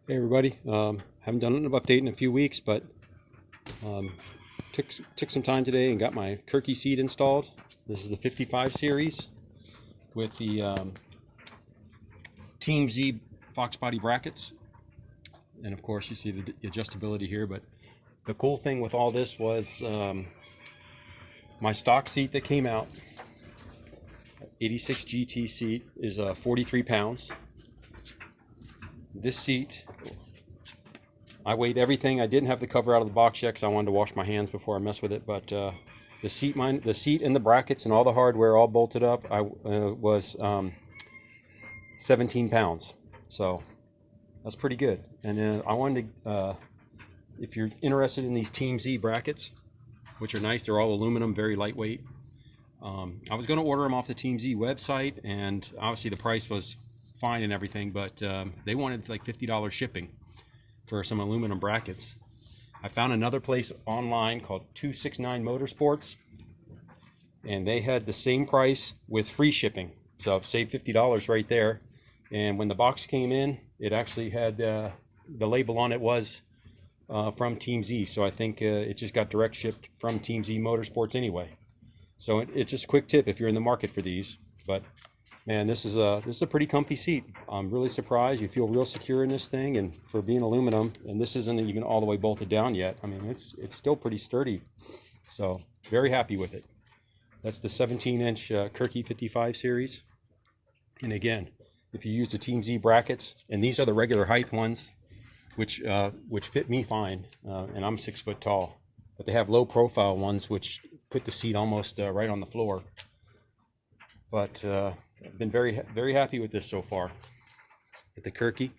Hey everybody, haven't done an update in a few weeks, but um, took some time today and got my Kirkey seat installed. This is the 55 series with the Team Z Fox body brackets, and of course you see the adjustability here. But the cool thing with all this was my stock seat that came out, 86 GT seat, is 43 pounds. This seat, I weighed everything. I didn't have the cover out of the box yet because I wanted to wash my hands before I mess with it. But the seat and the brackets and all the hardware all bolted up. I was 17 pounds, so that's pretty good. And I wanted to, if you're interested in these Team Z brackets, which are nice, they're all aluminum, very lightweight. I was going to order them off the Team Z website, and obviously the price was fine and everything, but they wanted like $50 shipping for some aluminum brackets. I found another place online called 269 Motorsports, and they had the same price with free shipping, so save $50 right there. And when the box came in, it actually had the label on it was from Team Z, so I think it just got direct shipped from Team Z Motorsports anyway. So it's just a quick tip if you're in the market for these. But man, this is a pretty comfy seat. I'm really surprised. You feel real secure in this thing, and for being aluminum, and this isn't even all the way bolted down yet. I mean, it's still pretty sturdy. So very happy with it. That's the 17-inch Kirkey 55 series. And again, if you use the Team Z brackets, and these are the regular height ones, which fit me fine, and I'm 6 foot tall. But they have low profile ones which put the seat almost right on the floor. But I've been very happy with this so far, with the Kirkey.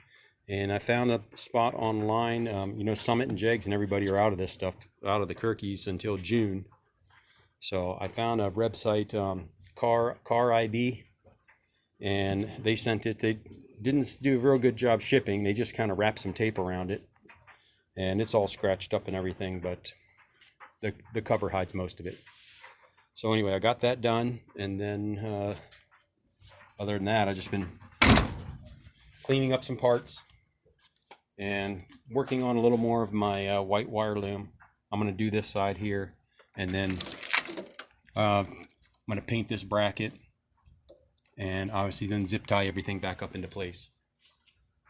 And I found a spot online. You know, Summit and Jegs and everybody are out of this stuff, out of the Kirkeys until June. So I found a website, Car ID, and they sent it. They didn't do a real good job shipping. They just kind of wrapped some tape around it, and it's all scratched up and everything, but the cover hides most of it. So anyway, I got that done, and then other than that, I've just been cleaning up some parts and working on a little more of my white wire loom. I'm going to do this side here, and then I'm going to paint this bracket, and obviously then zip tie everything back up into place.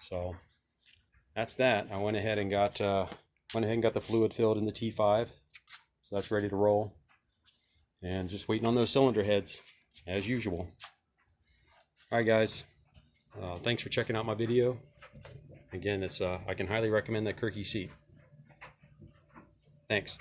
So that's that. I went ahead and got the fluid filled in the T5, so that's ready to roll. And just waiting on those cylinder heads, as usual. All right, guys. Thanks for checking out my video. Again, I can highly recommend that Kirkey seat. Thanks.